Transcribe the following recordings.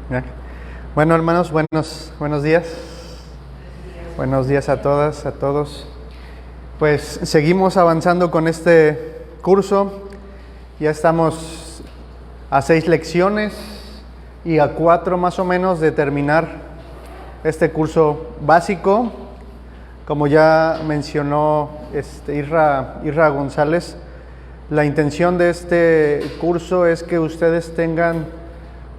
Ya. Bueno, hermanos, buenos días. Buenos días a todas, a todos. Pues seguimos avanzando con este curso. Ya estamos a 6 lecciones y a 4 más o menos de terminar este curso básico. Como ya mencionó Isra González, la intención de este curso es que ustedes tengan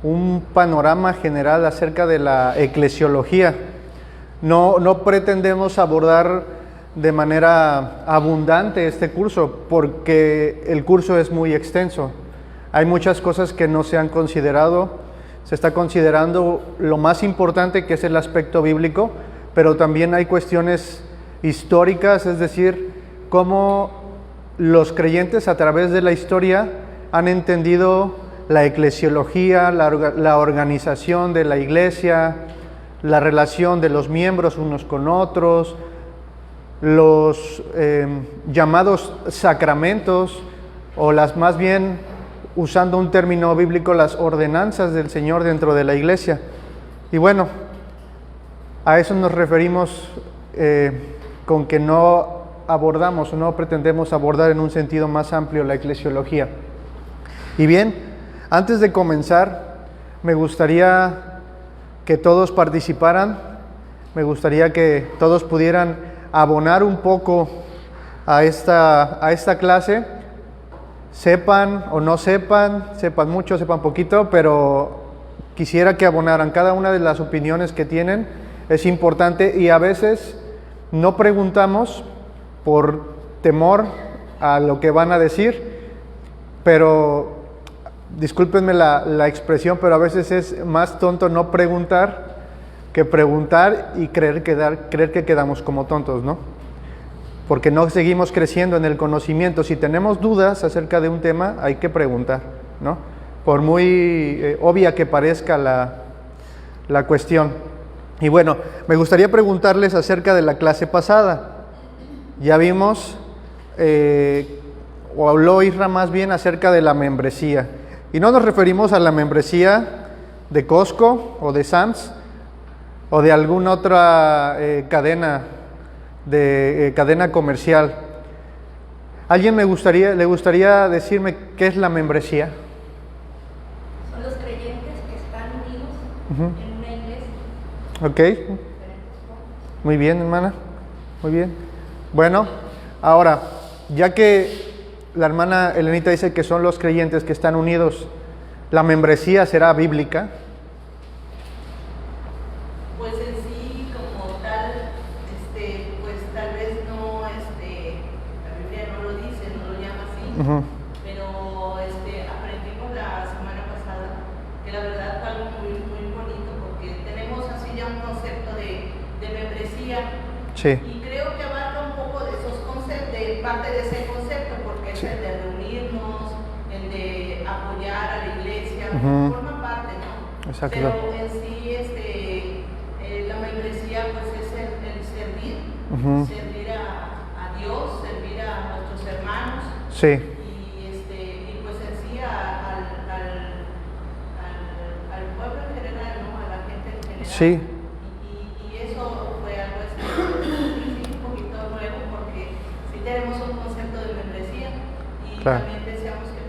un panorama general acerca de la eclesiología. No pretendemos abordar de manera abundante este curso porque el curso es muy extenso. Hay muchas cosas que no se han considerado. Se está considerando lo más importante, que es el aspecto bíblico, pero también hay cuestiones históricas, es decir, cómo los creyentes a través de la historia han entendido la eclesiología, la organización de la iglesia, la relación de los miembros unos con otros, los llamados sacramentos, o las, más bien usando un término bíblico, las ordenanzas del Señor dentro de la iglesia. Y bueno, a eso nos referimos con que no abordamos o no pretendemos abordar en un sentido más amplio la eclesiología. Y bien, antes de comenzar, me gustaría que todos participaran, me gustaría que todos pudieran abonar un poco a esta clase, sepan o no sepan, sepan mucho, sepan poquito, pero quisiera que abonaran cada una de las opiniones que tienen. Es importante, y a veces no preguntamos por temor a lo que van a decir, pero discúlpenme la expresión, pero a veces es más tonto no preguntar que preguntar y creer que quedamos como tontos, ¿no? Porque no seguimos creciendo en el conocimiento. Si tenemos dudas acerca de un tema, hay que preguntar, ¿no? Por muy obvia que parezca la cuestión. Y bueno, me gustaría preguntarles acerca de la clase pasada. Ya vimos, o habló Isra más bien acerca de la membresía. Y no nos referimos a la membresía de Costco o de Sam's o de alguna otra cadena comercial. ¿Alguien le gustaría decirme qué es la membresía? Son los creyentes que están unidos en una iglesia. Ok. Muy bien, hermana. Muy bien. Bueno, ahora, ya que la hermana Elenita dice que son los creyentes que están unidos, ¿la membresía será bíblica? Pues en sí, como tal, pues tal vez no, la Biblia no lo dice, no lo llama así, pero aprendimos la semana pasada que la verdad fue algo muy, muy bonito, porque tenemos así ya un concepto de membresía. Sí. Y creo que abarca un poco de esos conceptos, de parte de ese concepto, porque es el de reunirnos, el de apoyar a la iglesia, forma parte, ¿no? Exacto. Pero en sí, la membresía pues es el servir, servir a Dios, servir a nuestros hermanos. Sí. Y pues en sí al pueblo en general, ¿no? A la gente en general. Sí. Y eso fue algo un poquito nuevo, porque sí tenemos un concepto de membresía, y claro, también deseamos que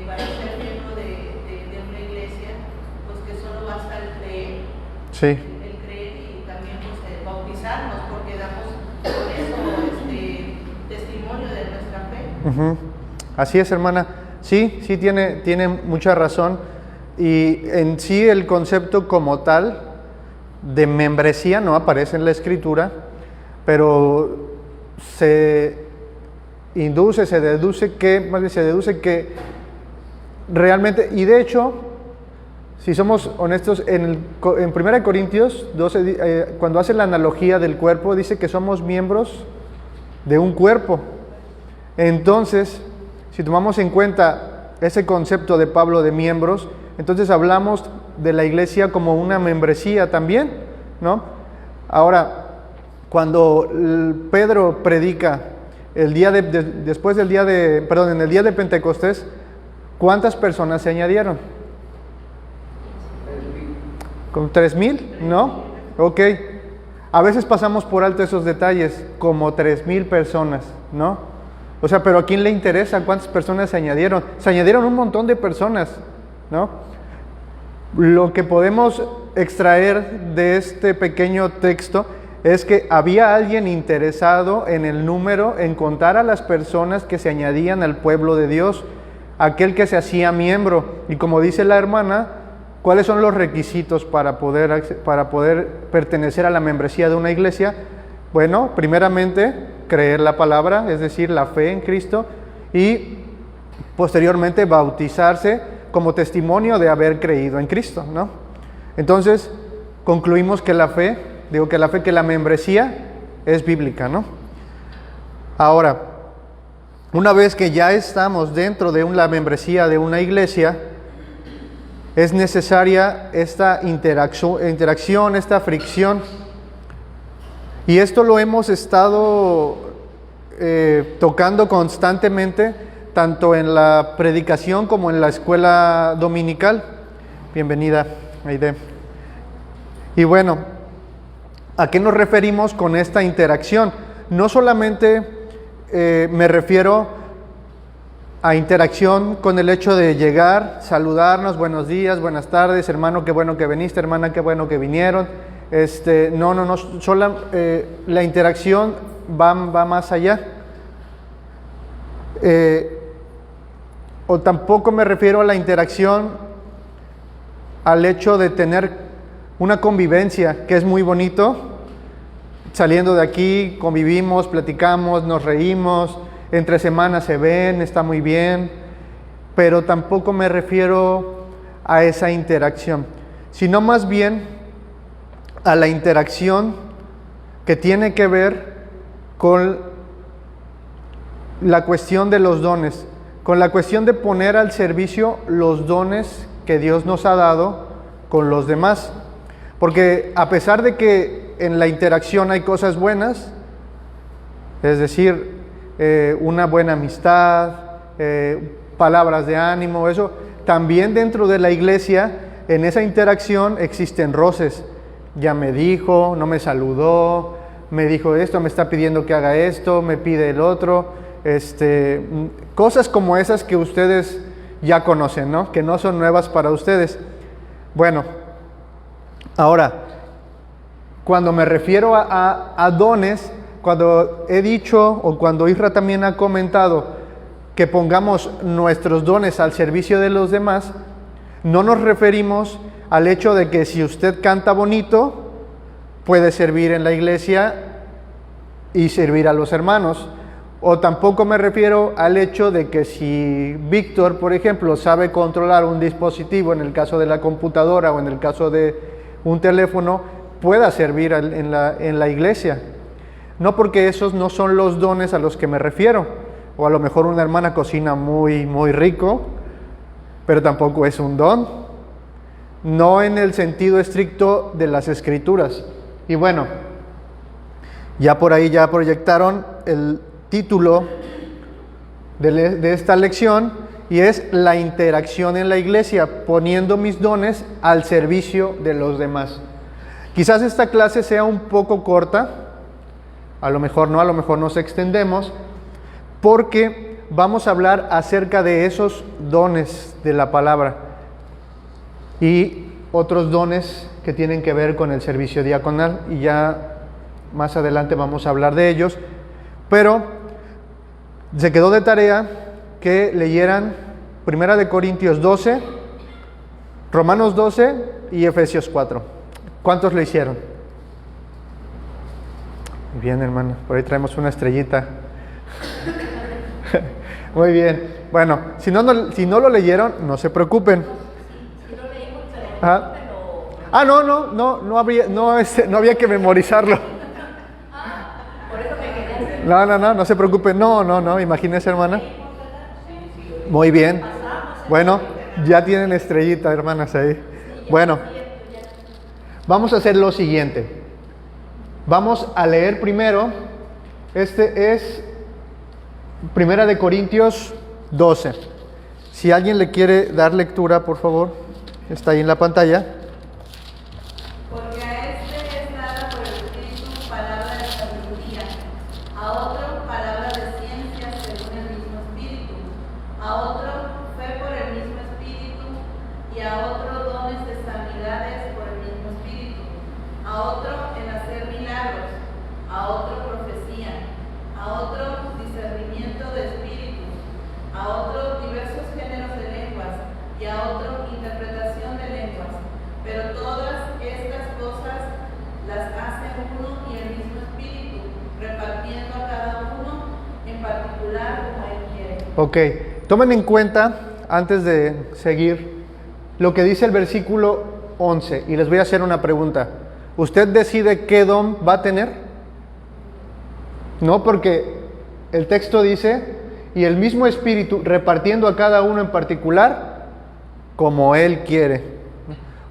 para ser miembro de una iglesia, pues que solo basta el creer. Sí. El creer, y también pues bautizarnos, porque damos con eso testimonio de nuestra fe. Así es, hermana. Sí, tiene mucha razón. Y en sí el concepto como tal de membresía no aparece en la Escritura, pero se deduce que realmente, y de hecho, si somos honestos, en 1 Corintios 12, cuando hace la analogía del cuerpo, dice que somos miembros de un cuerpo. Entonces, si tomamos en cuenta ese concepto de Pablo de miembros, entonces hablamos de la iglesia como una membresía también, ¿no? Ahora, cuando Pedro predica en el día de Pentecostés, ¿cuántas personas se añadieron? ¿Con 3,000? ¿No? Ok. A veces pasamos por alto esos detalles, como 3,000 personas, ¿no? O sea, pero ¿a quién le interesa cuántas personas se añadieron? Se añadieron un montón de personas, ¿no? Lo que podemos extraer de este pequeño texto es que había alguien interesado en el número, en contar a las personas que se añadían al pueblo de Dios, aquel que se hacía miembro. Y como dice la hermana, ¿cuáles son los requisitos para poder pertenecer a la membresía de una iglesia? Bueno, primeramente, creer la palabra, es decir, la fe en Cristo, y posteriormente bautizarse como testimonio de haber creído en Cristo, ¿no? Entonces, concluimos que la membresía es bíblica, ¿no? Ahora, una vez que ya estamos dentro de la membresía de una iglesia, es necesaria esta interacción, esta fricción. Y esto lo hemos estado tocando constantemente, tanto en la predicación como en la escuela dominical. Bienvenida, Aide. Y bueno, ¿a qué nos referimos con esta interacción? No solamente me refiero a interacción con el hecho de llegar, saludarnos, buenos días, buenas tardes, hermano, qué bueno que viniste, hermana, qué bueno que vinieron. No, la interacción va más allá. O tampoco me refiero a la interacción al hecho de tener una convivencia, que es muy bonito. Saliendo de aquí, convivimos, platicamos, nos reímos, entre semanas se ven, está muy bien, pero tampoco me refiero a esa interacción, sino más bien a la interacción que tiene que ver con la cuestión de los dones, con la cuestión de poner al servicio los dones que Dios nos ha dado con los demás. Porque a pesar de que en la interacción hay cosas buenas, es decir, una buena amistad, palabras de ánimo, eso, también dentro de la iglesia, en esa interacción existen roces. Ya me dijo, no me saludó, me dijo esto, me está pidiendo que haga esto, me pide el otro, cosas como esas que ustedes ya conocen, ¿no? Que no son nuevas para ustedes. Bueno, ahora, cuando me refiero a dones, cuando he dicho o cuando Isra también ha comentado que pongamos nuestros dones al servicio de los demás, no nos referimos al hecho de que si usted canta bonito, puede servir en la iglesia y servir a los hermanos. O tampoco me refiero al hecho de que si Víctor, por ejemplo, sabe controlar un dispositivo, en el caso de la computadora o en el caso de un teléfono, pueda servir en la iglesia. No, porque esos no son los dones a los que me refiero. O a lo mejor una hermana cocina muy, muy rico, pero tampoco es un don. No en el sentido estricto de las Escrituras. Y bueno, ya por ahí ya proyectaron el título de esta lección, y es la interacción en la iglesia, poniendo mis dones al servicio de los demás. Quizás esta clase sea un poco corta, a lo mejor nos extendemos, porque vamos a hablar acerca de esos dones de la palabra y otros dones que tienen que ver con el servicio diaconal, y ya más adelante vamos a hablar de ellos. Pero se quedó de tarea que leyeran 1 Corintios 12, Romanos 12 y Efesios 4. ¿Cuántos lo hicieron? Bien, hermano, por ahí traemos una estrellita. Muy bien. Bueno, si no lo leyeron, no se preocupen. No había que memorizarlo. No se preocupen. No, imagínense, hermana. Muy bien. Bueno, ya tienen estrellita, hermanas, ahí. Bueno, vamos a hacer lo siguiente. Vamos a leer primero, es 1 Corintios 12. Si alguien le quiere dar lectura, por favor, está ahí en la pantalla. y a otro dones de sanidades por el mismo Espíritu, a otro en hacer milagros, a otro profecía, a otro discernimiento de espíritus, a otro diversos géneros de lenguas y a otro interpretación de lenguas. Pero todas estas cosas las hace uno y el mismo Espíritu, repartiendo a cada uno en particular como Él quiere. Ok, tomen en cuenta, antes de seguir, lo que dice el versículo 11, y les voy a hacer una pregunta. ¿Usted decide qué don va a tener? No, porque el texto dice, y el mismo Espíritu repartiendo a cada uno en particular como Él quiere.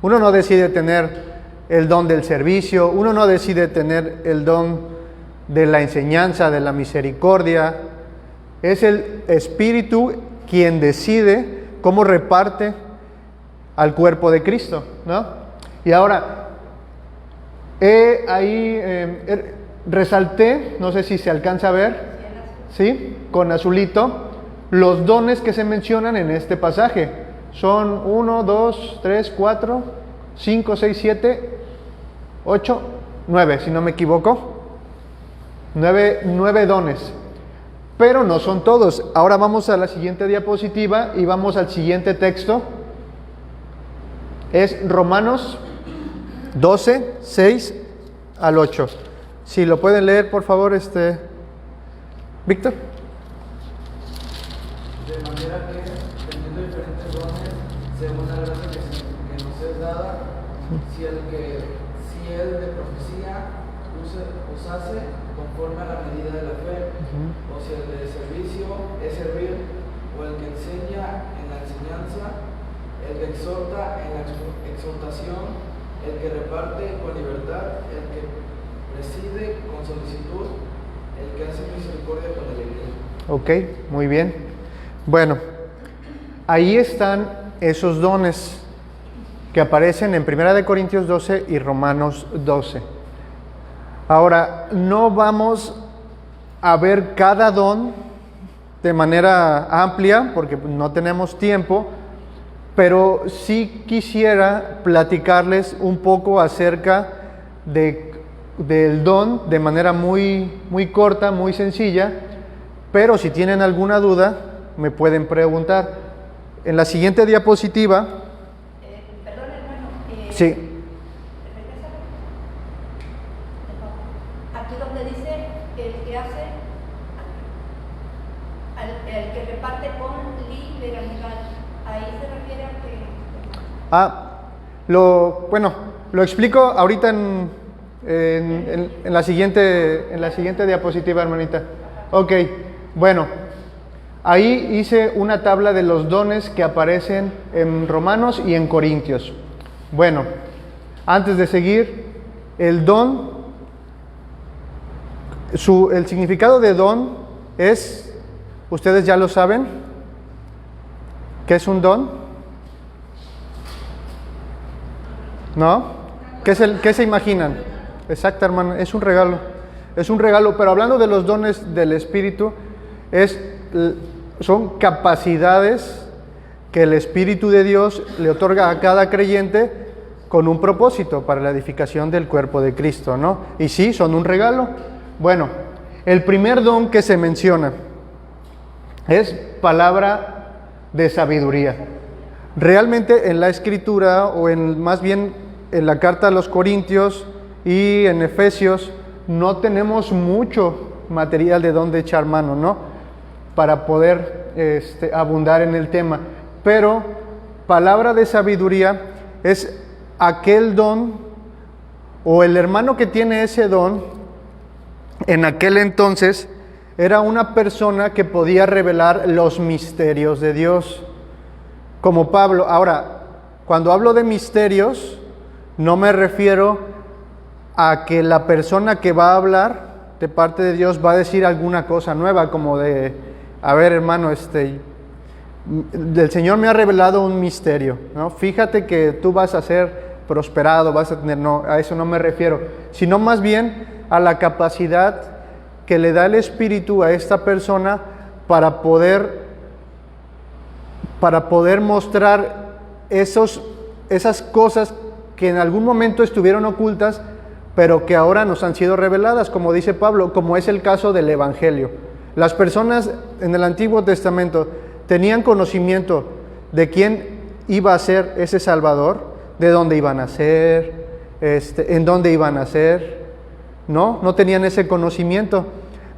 Uno no decide tener el don del servicio, uno no decide tener el don de la enseñanza, de la misericordia. Es el Espíritu quien decide cómo reparte al cuerpo de Cristo, ¿no? Y ahora, resalté, no sé si se alcanza a ver, ¿sí? Con azulito, los dones que se mencionan en este pasaje. Son 1, 2, 3, 4, 5, 6, 7, 8, 9, si no me equivoco. 9 dones. Pero no son todos. Ahora vamos a la siguiente diapositiva y vamos al siguiente texto. Es Romanos 12, 6 al 8. Si lo pueden leer, por favor, Víctor. De manera que, teniendo diferentes dones, según la gracia que nos es dada, si el de profecía usase conforme a la medida de la fe, o si el de servicio es servir, o el que enseña en la enseñanza, el que exhorta en la exhortación, el que reparte con libertad, el que preside con solicitud, el que hace misericordia con alegría. Ok, muy bien. Bueno, ahí están esos dones que aparecen en 1 Corintios 12 y Romanos 12. Ahora, no vamos a ver cada don de manera amplia, porque no tenemos tiempo, pero sí quisiera platicarles un poco acerca del don de manera muy, muy corta, muy sencilla, pero si tienen alguna duda, me pueden preguntar. En la siguiente diapositiva... Perdón, hermano. Sí. Aquí donde dice el que hace, el que reparte con liberalidad, ahí se refiere a que... Bueno, lo explico ahorita en la siguiente diapositiva, hermanita. Ok, bueno, ahí hice una tabla de los dones que aparecen en Romanos y en Corintios. Bueno, antes de seguir, el don, el significado de don es, ustedes ya lo saben, ¿qué es un don? ¿No? ¿Qué se imaginan? Exacto, hermano, es un regalo. Es un regalo, pero hablando de los dones del Espíritu, son capacidades que el Espíritu de Dios le otorga a cada creyente con un propósito para la edificación del cuerpo de Cristo, ¿no? Y sí, son un regalo. Bueno, el primer don que se menciona es palabra de sabiduría. Realmente en la Escritura, o más bien en la carta a los Corintios y en Efesios, no tenemos mucho material de dónde echar mano, ¿no? Para poder abundar en el tema. Pero palabra de sabiduría es aquel don, o el hermano que tiene ese don, en aquel entonces, era una persona que podía revelar los misterios de Dios, como Pablo. Ahora, cuando hablo de misterios, no me refiero a que la persona que va a hablar de parte de Dios va a decir alguna cosa nueva, como de, a ver, hermano, el Señor me ha revelado un misterio, ¿no? Fíjate que tú vas a ser prosperado, vas a tener, no, a eso no me refiero, sino más bien a la capacidad que le da el Espíritu a esta persona para poder mostrar esas cosas que en algún momento estuvieron ocultas, pero que ahora nos han sido reveladas, como dice Pablo, como es el caso del Evangelio. Las personas en el Antiguo Testamento tenían conocimiento de quién iba a ser ese Salvador, de dónde iban a ser, en dónde iban a ser. No tenían ese conocimiento.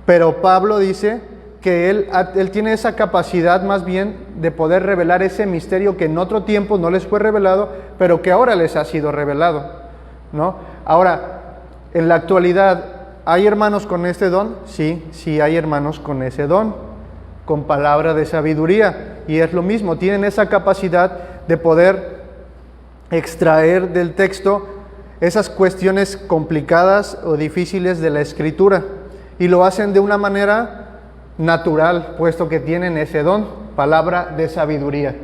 Pero Pablo dice que él tiene esa capacidad más bien de poder revelar ese misterio que en otro tiempo no les fue revelado, pero que ahora les ha sido revelado, ¿no? Ahora, en la actualidad, ¿hay hermanos con este don? Sí hay hermanos con ese don, con palabra de sabiduría. Y es lo mismo, tienen esa capacidad de poder extraer del texto esas cuestiones complicadas o difíciles de la Escritura. Y lo hacen de una manera natural, puesto que tienen ese don, palabra de sabiduría.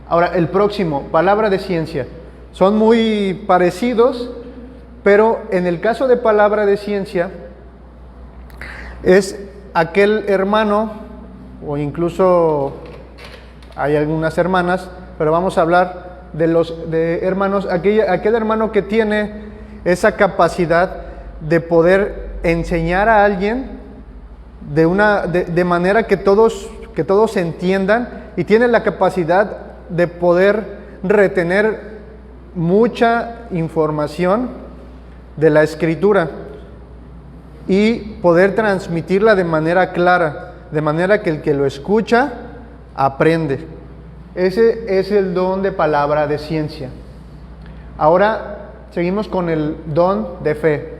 Ahora, el próximo, palabra de ciencia. Son muy parecidos, pero en el caso de palabra de ciencia, es aquel hermano, o incluso hay algunas hermanas, pero vamos a hablar de hermanos, aquel hermano que tiene esa capacidad de poder enseñar a alguien de manera que todos entiendan, y tiene la capacidad de poder retener mucha información de la Escritura y poder transmitirla de manera clara, de manera que el que lo escucha aprende. Ese es el don de palabra de ciencia. Ahora seguimos con el don de fe.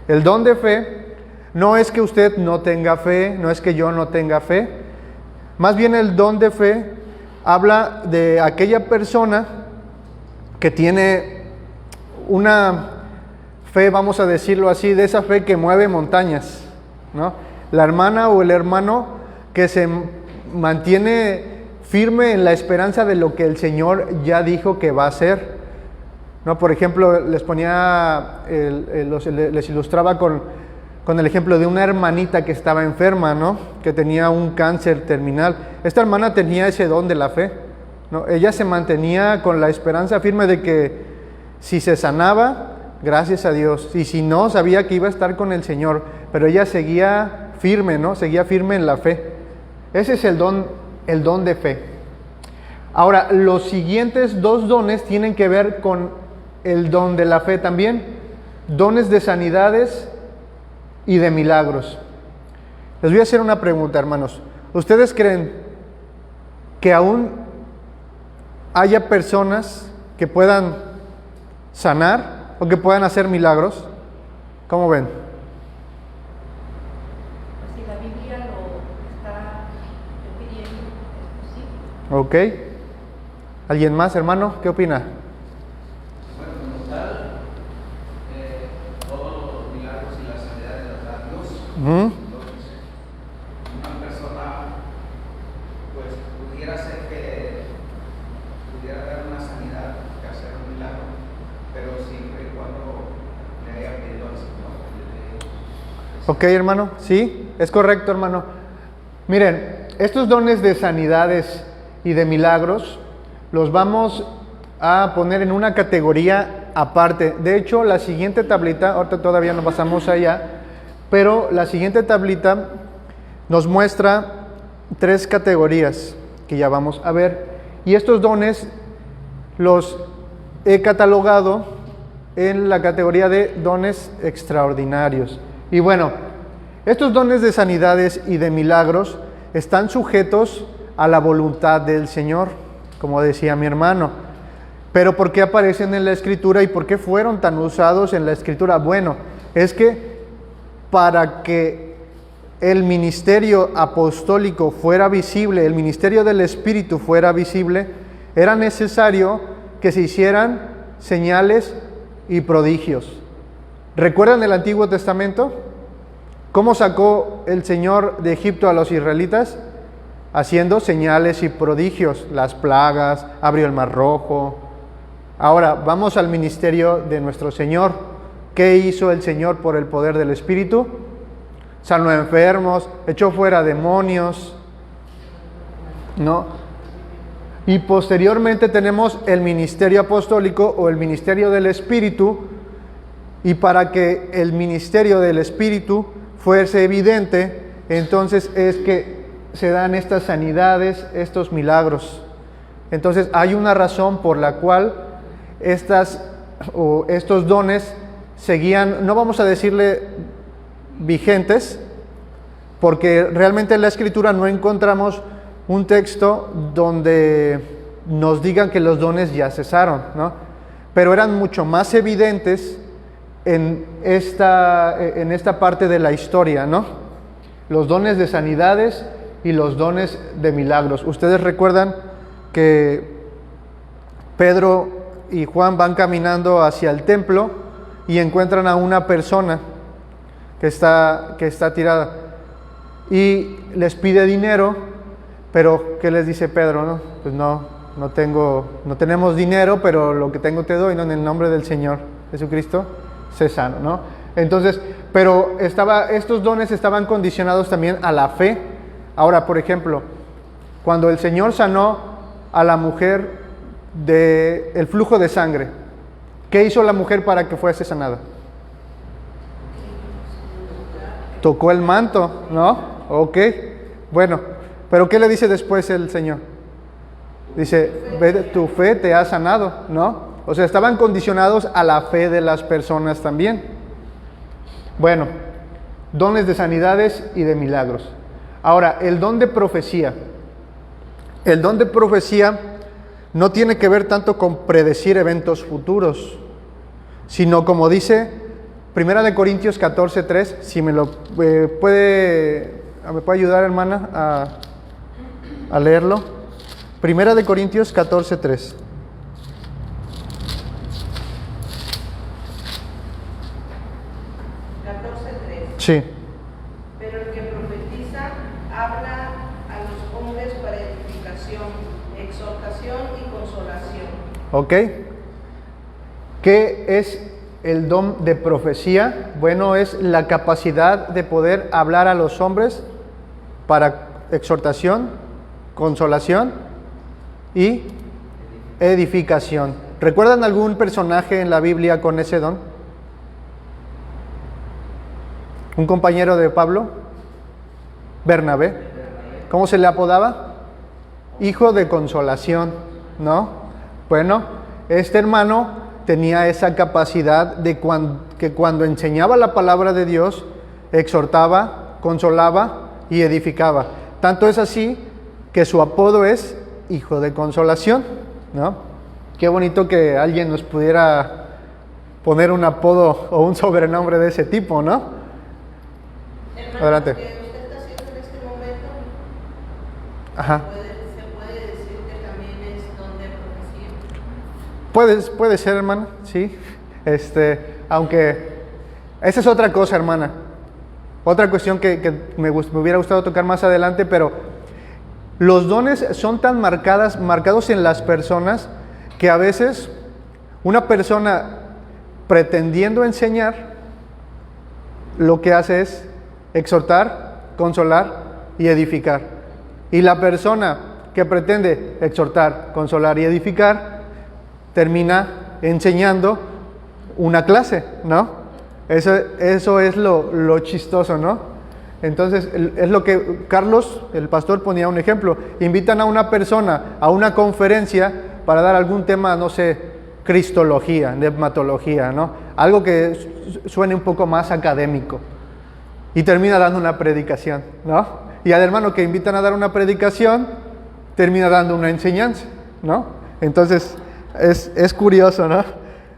El don de fe no es que usted no tenga fe, no es que yo no tenga fe. Más bien el don de fe habla de aquella persona que tiene una fe, vamos a decirlo así, de esa fe que mueve montañas, ¿no? La hermana o el hermano que se mantiene firme en la esperanza de lo que el Señor ya dijo que va a hacer, ¿no? Por ejemplo, les ponía, les ilustraba con el ejemplo de una hermanita que estaba enferma, ¿no? Que tenía un cáncer terminal. Esta hermana tenía ese don de la fe, ¿no? Ella se mantenía con la esperanza firme de que si se sanaba, gracias a Dios, y si no, sabía que iba a estar con el Señor, pero ella seguía firme, ¿no? Seguía firme en la fe. Ese es el don de fe. Ahora, los siguientes dos dones tienen que ver con el don de la fe también, dones de sanidades y de milagros. Les voy a hacer una pregunta, hermanos. ¿Ustedes creen que aún haya personas que puedan sanar o que puedan hacer milagros? ¿Cómo ven? Si la Biblia lo está pidiendo, es posible. Ok. ¿Alguien más, hermano? ¿Qué opina? Bueno, como tal, todos los milagros y las sanidades las da Dios. Entonces, una persona, pues, pudiera ser que pudiera dar una sanidad, que hacer un milagro, pero siempre y cuando le haya pedido al Señor. Ok, hermano. Sí, es correcto, hermano. Miren, estos dones de sanidades y de milagros los vamos a poner en una categoría aparte. De hecho, la siguiente tablita, ahorita todavía no pasamos allá, pero la siguiente tablita nos muestra 3 categorías que ya vamos a ver. Y estos dones los he catalogado en la categoría de dones extraordinarios. Y bueno, estos dones de sanidades y de milagros están sujetos a la voluntad del Señor, como decía mi hermano. Pero ¿por qué aparecen en la Escritura y por qué fueron tan usados en la Escritura? Bueno, es que para que el ministerio apostólico fuera visible, el ministerio del Espíritu fuera visible, era necesario que se hicieran señales y prodigios. ¿Recuerdan el Antiguo Testamento? ¿Cómo sacó el Señor de Egipto a los israelitas? Haciendo señales y prodigios, las plagas, abrió el Mar Rojo. Ahora, vamos al ministerio de nuestro Señor. ¿Qué hizo el Señor por el poder del Espíritu? Sanó enfermos, echó fuera demonios, ¿no? Y posteriormente tenemos el ministerio apostólico o el ministerio del Espíritu. Y para que el ministerio del Espíritu fuese evidente, entonces es que se dan estas sanidades, estos milagros. Entonces hay una razón por la cual estos dones seguían, no vamos a decirle vigentes, porque realmente en la Escritura no encontramos un texto donde nos digan que los dones ya cesaron, ¿no? Pero eran mucho más evidentes en esta parte de la historia, ¿no? Los dones de sanidades y los dones de milagros. Ustedes recuerdan que Pedro y Juan van caminando hacia el templo y encuentran a una persona que está tirada y les pide dinero, pero ¿qué les dice Pedro? No, pues no tenemos dinero, pero lo que tengo te doy, ¿no? En el nombre del Señor Jesucristo, sé sano, ¿no? Entonces, pero estos dones estaban condicionados también a la fe. Ahora, por ejemplo, cuando el Señor sanó a la mujer del flujo de sangre, ¿qué hizo la mujer para que fuese sanada? Tocó el manto, ¿no? Ok, bueno, pero ¿qué le dice después el Señor? Dice, tu fe te ha sanado, ¿no? O sea, estaban condicionados a la fe de las personas también. Bueno, dones de sanidades y de milagros. Ahora, el don de profecía. El don de profecía no tiene que ver tanto con predecir eventos futuros, sino como dice 1 Corintios 14:3, si me puede ayudar, hermana, a leerlo. 1 Corintios 14:3. 14:3. Sí. Pero el que profetiza habla a los hombres para edificación, exhortación y consolación. ¿Ok? ¿Qué es el don de profecía? Bueno, es la capacidad de poder hablar a los hombres para exhortación, consolación y edificación. ¿Recuerdan algún personaje en la Biblia con ese don? ¿Un compañero de Pablo? Bernabé. ¿Cómo se le apodaba? Hijo de consolación, ¿no? Bueno, este hermano tenía esa capacidad de que cuando enseñaba la palabra de Dios, exhortaba, consolaba y edificaba. Tanto es así que su apodo es Hijo de Consolación, ¿no? Qué bonito que alguien nos pudiera poner un apodo o un sobrenombre de ese tipo, ¿no? Hermano, Adelante. lo que usted está haciendo en este momento, Ajá. se puede decir que también es don de profecía. Puede ser, hermana, sí. Aunque esa es otra cosa, hermana. Otra cuestión que me hubiera gustado tocar más adelante, pero los dones son tan marcados en las personas que a veces una persona pretendiendo enseñar, lo que hace es exhortar, consolar y edificar. Y la persona que pretende exhortar, consolar y edificar, termina enseñando una clase, ¿no? Eso es lo chistoso, ¿no? Entonces, es lo que Carlos, el pastor, ponía un ejemplo. Invitan a una persona a una conferencia para dar algún tema, no sé, cristología, dermatología, ¿no? Algo que suene un poco más académico. Y termina dando una predicación, ¿no? Y al hermano que invitan a dar una predicación, termina dando una enseñanza, ¿no? Entonces, es curioso, ¿no?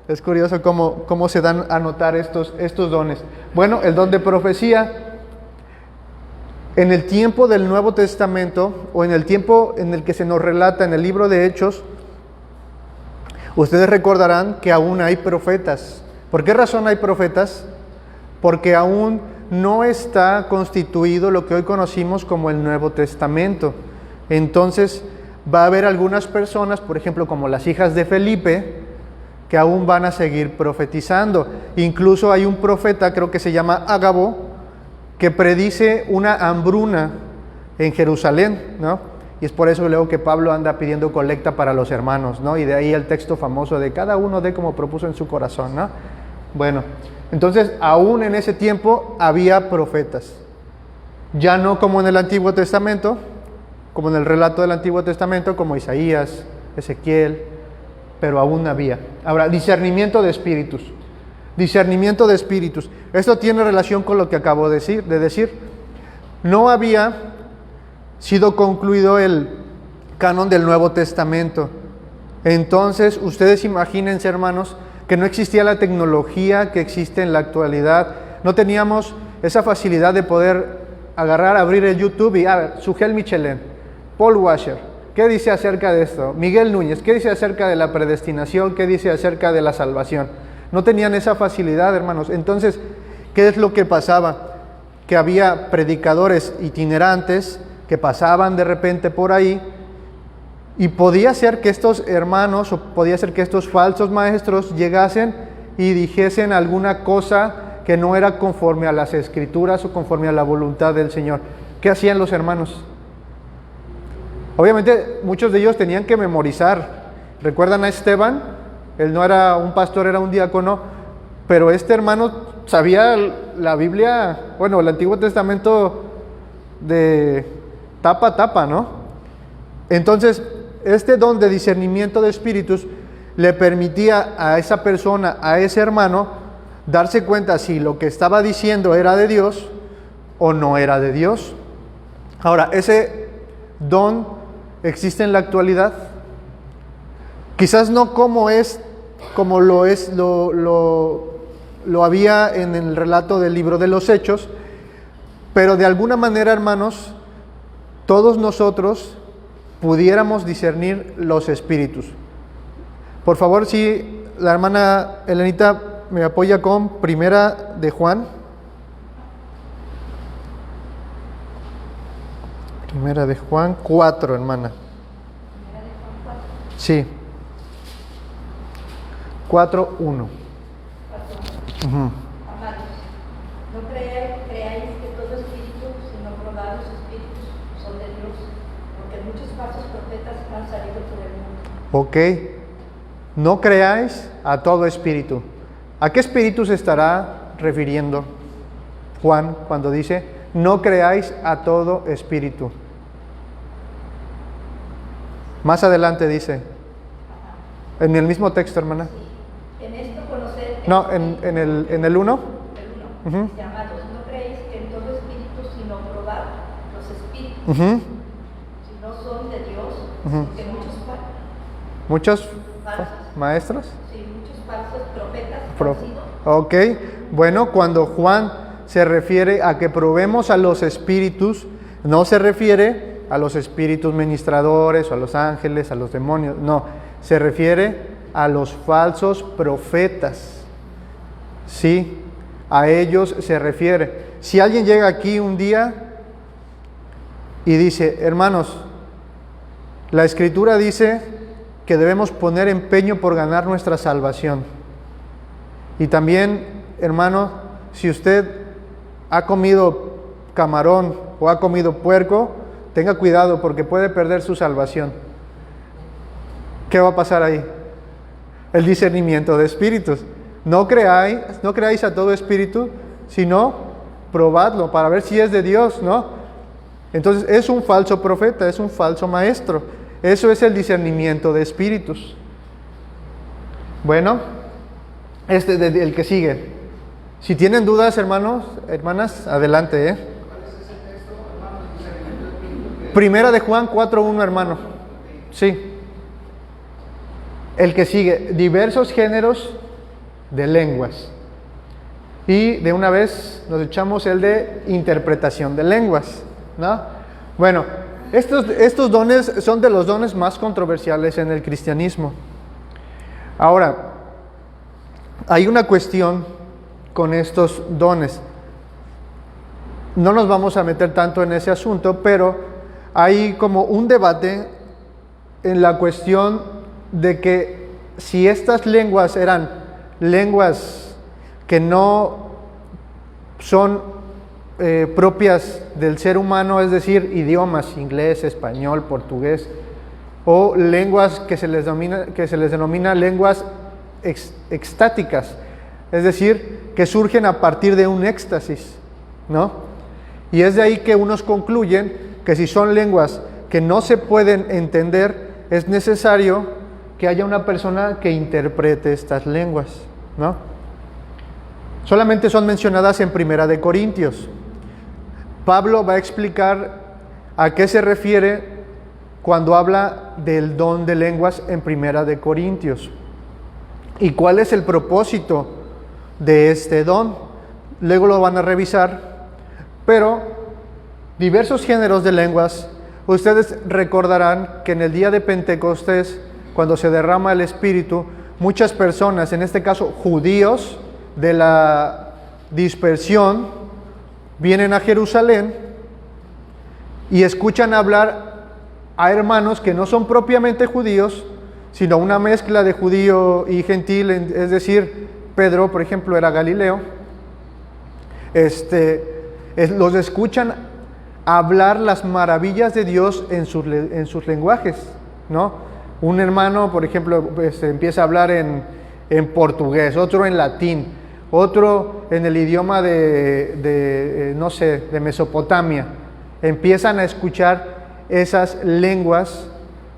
Es curioso cómo se dan a notar estos dones. Bueno, el don de profecía. En el tiempo del Nuevo Testamento, o en el tiempo en el que se nos relata en el libro de Hechos, ustedes recordarán que aún hay profetas. ¿Por qué razón hay profetas? Porque aún no está constituido lo que hoy conocimos como el Nuevo Testamento. Entonces, va a haber algunas personas, por ejemplo, como las hijas de Felipe, que aún van a seguir profetizando. Incluso hay un profeta, creo que se llama Ágabo, que predice una hambruna en Jerusalén, ¿no? Y es por eso luego que Pablo anda pidiendo colecta para los hermanos, ¿no? Y de ahí el texto famoso de cada uno dé como propuso en su corazón, ¿no? Bueno, entonces aún en ese tiempo había profetas. Ya no como en el Antiguo Testamento, como en el relato del Antiguo Testamento, como Isaías, Ezequiel, pero aún había. Ahora, discernimiento de espíritus. Discernimiento de espíritus. Esto tiene relación con lo que acabo de decir. No había sido concluido el canon del Nuevo Testamento. Entonces, ustedes imagínense, hermanos, que no existía la tecnología que existe en la actualidad. No teníamos esa facilidad de poder agarrar, abrir el YouTube y, a ver, Sugel Michelén, Paul Washer, ¿qué dice acerca de esto? Miguel Núñez, ¿qué dice acerca de la predestinación? ¿Qué dice acerca de la salvación? No tenían esa facilidad, hermanos. Entonces, ¿qué es lo que pasaba? Que había predicadores itinerantes que pasaban de repente por ahí, y podía ser que estos hermanos, o podía ser que estos falsos maestros llegasen y dijesen alguna cosa que no era conforme a las Escrituras o conforme a la voluntad del Señor. ¿Qué hacían los hermanos? Obviamente muchos de ellos tenían que memorizar. ¿Recuerdan a Esteban? Él no era un pastor, era un diácono, pero este hermano sabía la Biblia, bueno, el Antiguo Testamento de tapa a tapa, ¿no? Entonces, este don de discernimiento de espíritus le permitía a esa persona, a ese hermano, darse cuenta si lo que estaba diciendo era de Dios o no era de Dios. Ahora, ese don existe en la actualidad. Quizás no como lo había en el relato del libro de los Hechos, pero de alguna manera, hermanos, todos nosotros pudiéramos discernir los espíritus. Por favor, si la hermana Elenita me apoya con Primera de Juan. Primera de Juan 4, hermana. Sí. 4:1. Amados, no creáis que todo espíritu, sino probados espíritus, son de Dios, porque muchos falsos profetas han salido por el mundo. Ok. No creáis a todo espíritu. ¿A qué espíritu se estará refiriendo Juan cuando dice no creáis a todo espíritu? Más adelante dice, en el mismo texto, hermana. Sí. En esto conocer. No, en el 1. El 1. Ujú. Amados, no creéis que en todo espíritu, sino probad los espíritus, Ujú. si no son de Dios, Ujú. porque ¿Muchos falsos, maestros? sí, muchos falsos profetas Pro- han sido. Ok, bueno, cuando Juan se refiere a que probemos a los espíritus, no se refiere a los espíritus ministradores o a los ángeles, a los demonios, no, se refiere a los falsos profetas, sí, a ellos se refiere. Si alguien llega aquí un día y dice, hermanos, la Escritura dice que debemos poner empeño por ganar nuestra salvación. Y también, hermano, si usted ha comido camarón o ha comido puerco, tenga cuidado porque puede perder su salvación. ¿Qué va a pasar ahí? El discernimiento de espíritus. No creáis a todo espíritu, sino probadlo para ver si es de Dios, ¿no? Entonces es un falso profeta, es un falso maestro. Eso es el discernimiento de espíritus. Bueno, el que sigue. Si tienen dudas, hermanos, hermanas, adelante. Primera de Juan 4:1, hermano. Sí. El que sigue, diversos géneros de lenguas. Y de una vez nos echamos el de interpretación de lenguas, ¿no? Bueno, estos dones son de los dones más controversiales en el cristianismo. Ahora, hay una cuestión con estos dones. No nos vamos a meter tanto en ese asunto, pero hay como un debate en la cuestión de que si estas lenguas eran lenguas que no son propias del ser humano, es decir, idiomas, inglés, español, portugués, o lenguas que se les denomina lenguas extáticas, es decir, que surgen a partir de un éxtasis, ¿no? Y es de ahí que unos concluyen que si son lenguas que no se pueden entender, es necesario que haya una persona que interprete estas lenguas, ¿no? Solamente son mencionadas en Primera de Corintios. Pablo va a explicar a qué se refiere cuando habla del don de lenguas en Primera de Corintios y cuál es el propósito de este don. Luego lo van a revisar, pero diversos géneros de lenguas. Ustedes recordarán que en el día de Pentecostés, cuando se derrama el Espíritu, muchas personas, en este caso judíos de la dispersión, vienen a Jerusalén y escuchan hablar a hermanos que no son propiamente judíos, sino una mezcla de judío y gentil, es decir, Pedro, por ejemplo, era galileo. Los escuchan hablar las maravillas de Dios en sus lenguajes, ¿no? Un hermano, por ejemplo, empieza a hablar en portugués, otro en latín, otro en el idioma de Mesopotamia. Empiezan a escuchar esas lenguas,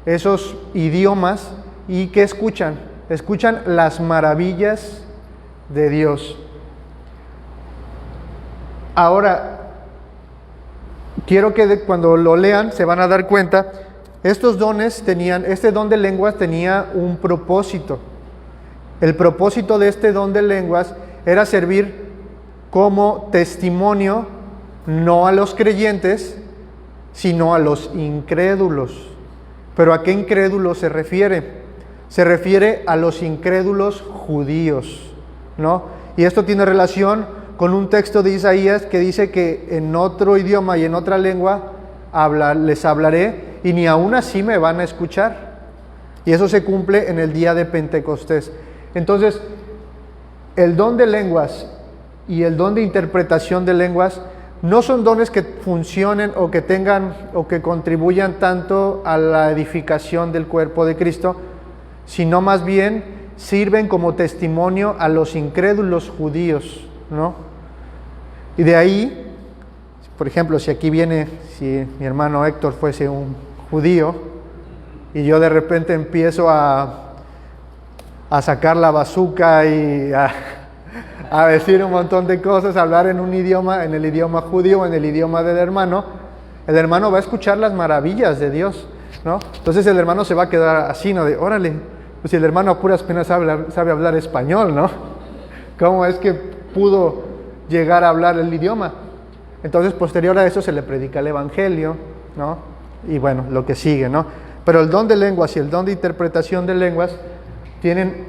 esos idiomas, y ¿qué escuchan? Escuchan las maravillas de Dios. Ahora, quiero que cuando lo lean se van a dar cuenta, este don de lenguas tenía un propósito. El propósito de este don de lenguas era servir como testimonio no a los creyentes, sino a los incrédulos. ¿Pero a qué incrédulos se refiere? Se refiere a los incrédulos judíos, ¿no? Y esto tiene relación con un texto de Isaías que dice que en otro idioma y en otra lengua les hablaré y ni aún así me van a escuchar. Y eso se cumple en el día de Pentecostés. Entonces, el don de lenguas y el don de interpretación de lenguas no son dones que funcionen o que tengan o que contribuyan tanto a la edificación del cuerpo de Cristo, sino más bien sirven como testimonio a los incrédulos judíos, ¿no? Y de ahí, por ejemplo, si mi hermano Héctor fuese un judío y yo de repente empiezo a sacar la bazuca y a decir un montón de cosas, a hablar en un idioma, en el idioma judío, en el idioma del hermano, el hermano va a escuchar las maravillas de Dios, ¿no? Entonces el hermano se va a quedar así, ¿no? De, órale, pues si el hermano a puras penas sabe hablar español, ¿no? ¿Cómo es que pudo llegar a hablar el idioma? Entonces, posterior a eso se le predica el evangelio, ¿no? Y bueno, lo que sigue, ¿no? Pero el don de lenguas y el don de interpretación de lenguas tienen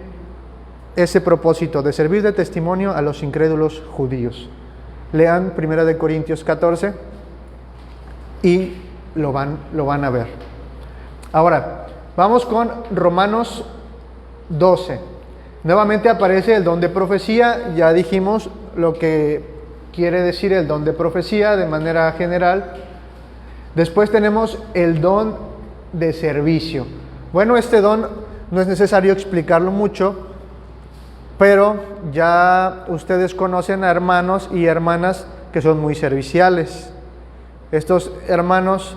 ese propósito de servir de testimonio a los incrédulos judíos. Lean 1 Corintios 14 y lo van a ver. Ahora, vamos con Romanos 12. Nuevamente aparece el don de profecía. Ya dijimos lo que quiere decir el don de profecía de manera general. Después tenemos el don de servicio. Bueno, este don no es necesario explicarlo mucho, pero ya ustedes conocen a hermanos y hermanas que son muy serviciales. Estos hermanos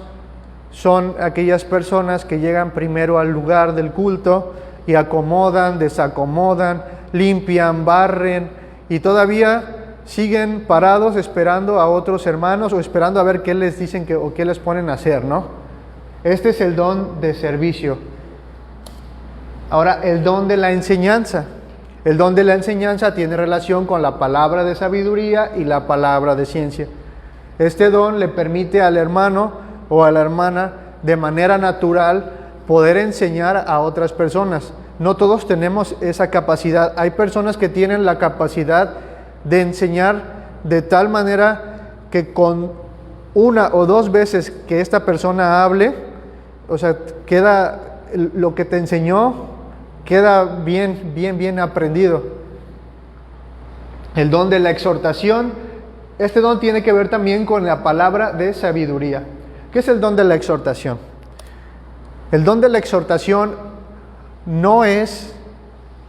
son aquellas personas que llegan primero al lugar del culto y acomodan, desacomodan, limpian, barren y todavía siguen parados esperando a otros hermanos o esperando a ver qué les dicen o qué les ponen a hacer, ¿no? Este es el don de servicio. Ahora, el don de la enseñanza. El don de la enseñanza tiene relación con la palabra de sabiduría y la palabra de ciencia. Este don le permite al hermano o a la hermana de manera natural poder enseñar a otras personas. No todos tenemos esa capacidad. Hay personas que tienen la capacidad de enseñar de tal manera que con una o dos veces que esta persona hable, o sea, queda lo que te enseñó, queda bien aprendido. El don de la exhortación este don tiene que ver también con la palabra de sabiduría. ¿Qué es el don de la exhortación? El don de la exhortación no es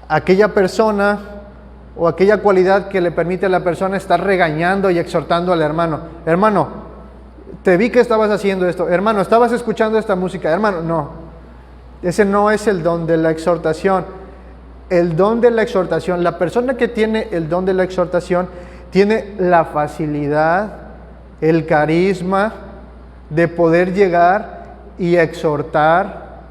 aquella persona o aquella cualidad que le permite a la persona estar regañando y exhortando al hermano. Hermano, te vi que estabas haciendo esto. Hermano, estabas escuchando esta música. Hermano, no. Ese no es el don de la exhortación. El don de la exhortación, la persona que tiene el don de la exhortación tiene la facilidad, el carisma de poder llegar y exhortar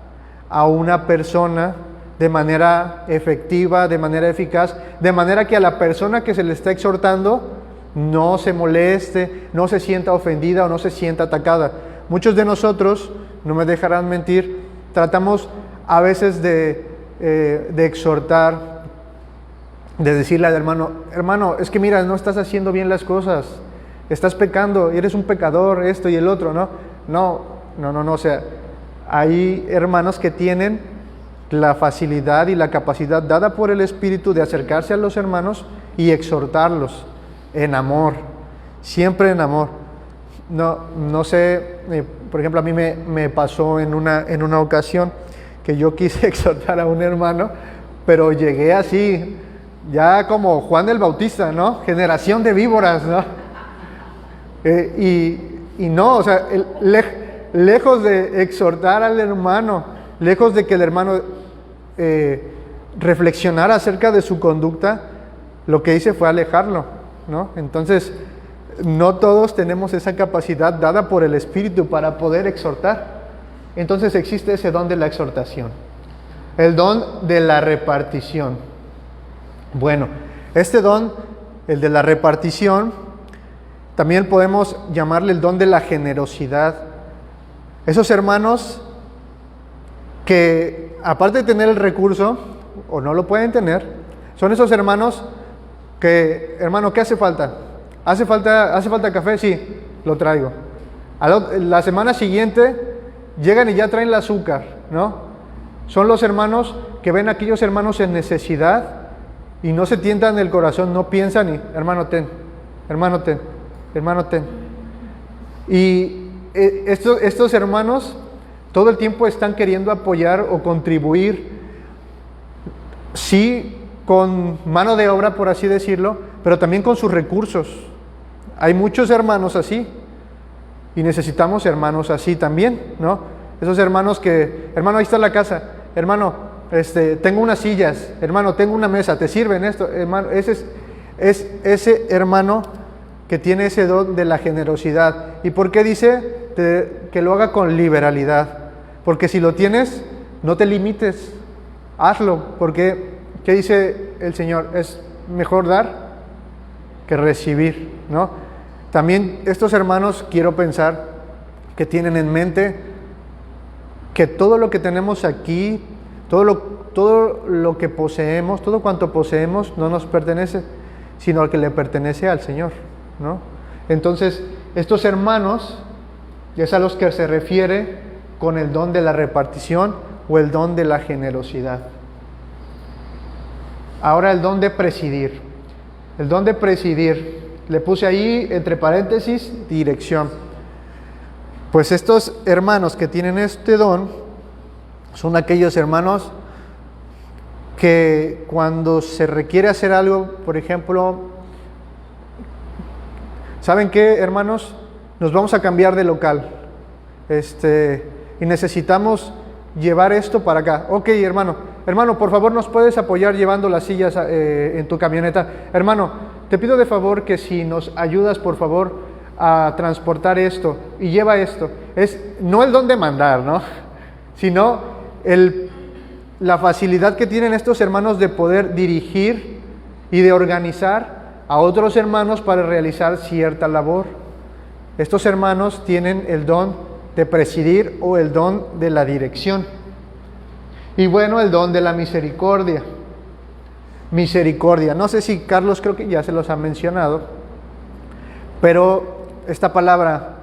a una persona de manera efectiva, de manera eficaz, de manera que a la persona que se le está exhortando no se moleste, no se sienta ofendida o no se sienta atacada. Muchos de nosotros, no me dejarán mentir, tratamos a veces de exhortar, de decirle al hermano, hermano, es que mira, no estás haciendo bien las cosas, estás pecando, eres un pecador, esto y el otro, ¿no? No, o sea, hay hermanos que tienen la facilidad y la capacidad dada por el Espíritu de acercarse a los hermanos y exhortarlos en amor, siempre en amor. No sé, por ejemplo, a mí me pasó en una ocasión que yo quise exhortar a un hermano, pero llegué así, ya como Juan el Bautista, ¿no? Generación de víboras, ¿no? Y no, o sea, lejos de exhortar al hermano, lejos de que el hermano reflexionara acerca de su conducta, lo que hice fue alejarlo, ¿no? Entonces, no todos tenemos esa capacidad dada por el Espíritu para poder exhortar. Entonces existe ese don de la exhortación, el don de la repartición. Bueno, este don, el de la repartición, también podemos llamarle el don de la generosidad. Esos hermanos que, aparte de tener el recurso, o no lo pueden tener, son esos hermanos que, hermano, ¿qué hace falta? ¿Hace falta café? Sí, lo traigo. La semana siguiente llegan y ya traen el azúcar, ¿no? Son los hermanos que ven a aquellos hermanos en necesidad y no se tientan el corazón, no piensan y, hermano, ten, hermano, ten, hermano, ten. Y estos hermanos todo el tiempo están queriendo apoyar o contribuir, sí, con mano de obra, por así decirlo, pero también con sus recursos. Hay muchos hermanos así y necesitamos hermanos así también, ¿no? Esos hermanos que, hermano, ahí está la casa, hermano, tengo unas sillas, hermano, tengo una mesa, ¿te sirven esto? Hermano, es ese hermano que tiene ese don de la generosidad. ¿Y por qué dice que lo haga con liberalidad? Porque si lo tienes, no te limites, hazlo, porque ¿qué dice el Señor? Es mejor dar que recibir, ¿no? También estos hermanos, quiero pensar que tienen en mente que todo lo que tenemos aquí, todo lo que poseemos, todo cuanto poseemos no nos pertenece, sino al que le pertenece al Señor, ¿no? Entonces, estos hermanos, ya es a los que se refiere con el don de la repartición o el don de la generosidad. Ahora el don de presidir. El don de presidir, le puse ahí entre paréntesis, dirección. Pues estos hermanos que tienen este don son aquellos hermanos que cuando se requiere hacer algo, por ejemplo, ¿saben qué, hermanos? Nos vamos a cambiar de local y necesitamos llevar esto para acá. Ok, hermano, por favor, ¿nos puedes apoyar llevando las sillas en tu camioneta? Hermano, te pido de favor que si nos ayudas, por favor, a transportar esto y lleva esto. Es no el don de mandar, ¿no? Sino la facilidad que tienen estos hermanos de poder dirigir y de organizar a otros hermanos para realizar cierta labor. Estos hermanos tienen el don de presidir o el don de la dirección. Y bueno, el don de la misericordia. Misericordia. No sé si Carlos, creo que ya se los ha mencionado, pero esta palabra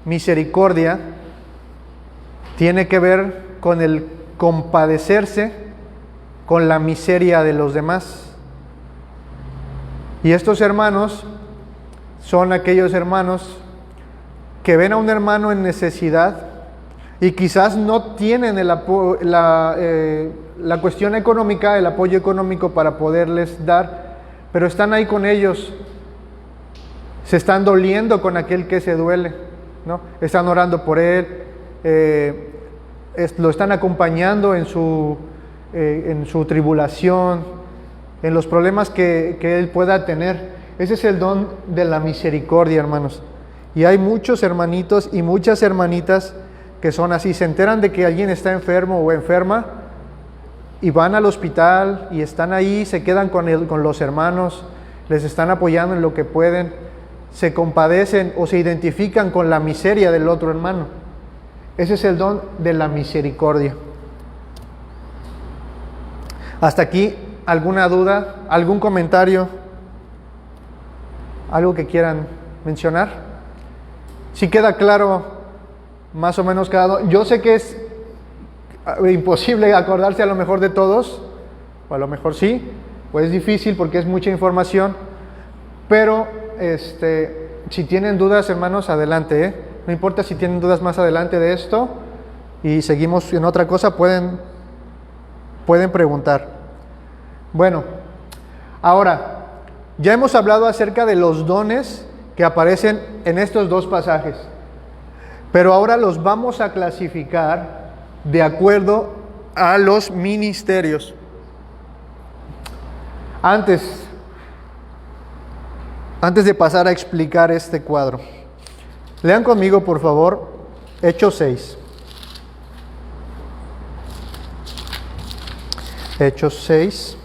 misericordia tiene que ver con el compadecerse con la miseria de los demás. Y estos hermanos son aquellos hermanos que ven a un hermano en necesidad y quizás no tienen la cuestión económica, el apoyo económico para poderles dar, pero están ahí con ellos, se están doliendo con aquel que se duele, ¿no? Están orando por él, lo están acompañando en su tribulación, en los problemas que él pueda tener. Ese es el don de la misericordia, hermanos. Y hay muchos hermanitos y muchas hermanitas que son así, se enteran de que alguien está enfermo o enferma y van al hospital y están ahí, se quedan con los hermanos, les están apoyando en lo que pueden, se compadecen o se identifican con la miseria del otro hermano. Ese es el don de la misericordia. Hasta aquí, ¿alguna duda? ¿Algún comentario? ¿Algo que quieran mencionar? Si queda claro más o menos cada don. Yo sé que es imposible acordarse a lo mejor de todos, o a lo mejor sí, pues es difícil porque es mucha información, pero si tienen dudas, hermanos, adelante, no importa si tienen dudas más adelante de esto y seguimos en otra cosa, pueden preguntar. Bueno, ahora, ya hemos hablado acerca de los dones que aparecen en estos dos pasajes, pero ahora los vamos a clasificar de acuerdo a los ministerios. Antes de pasar a explicar este cuadro, lean conmigo, por favor, Hechos 6. Hechos 6.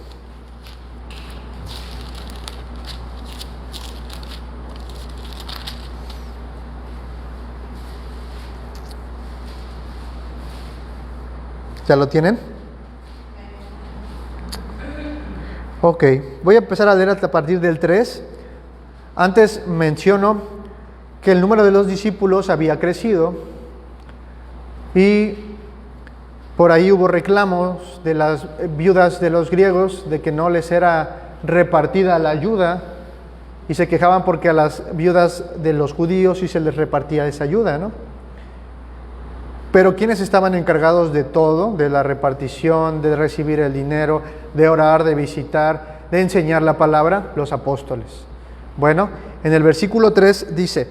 ¿Ya lo tienen? Ok, voy a empezar a leer a partir del 3. Antes menciono que el número de los discípulos había crecido y por ahí hubo reclamos de las viudas de los griegos de que no les era repartida la ayuda y se quejaban porque a las viudas de los judíos sí se les repartía esa ayuda, ¿no? Pero ¿quiénes estaban encargados de todo? De la repartición, de recibir el dinero, de orar, de visitar, de enseñar la palabra, los apóstoles. Bueno, en el versículo 3 dice: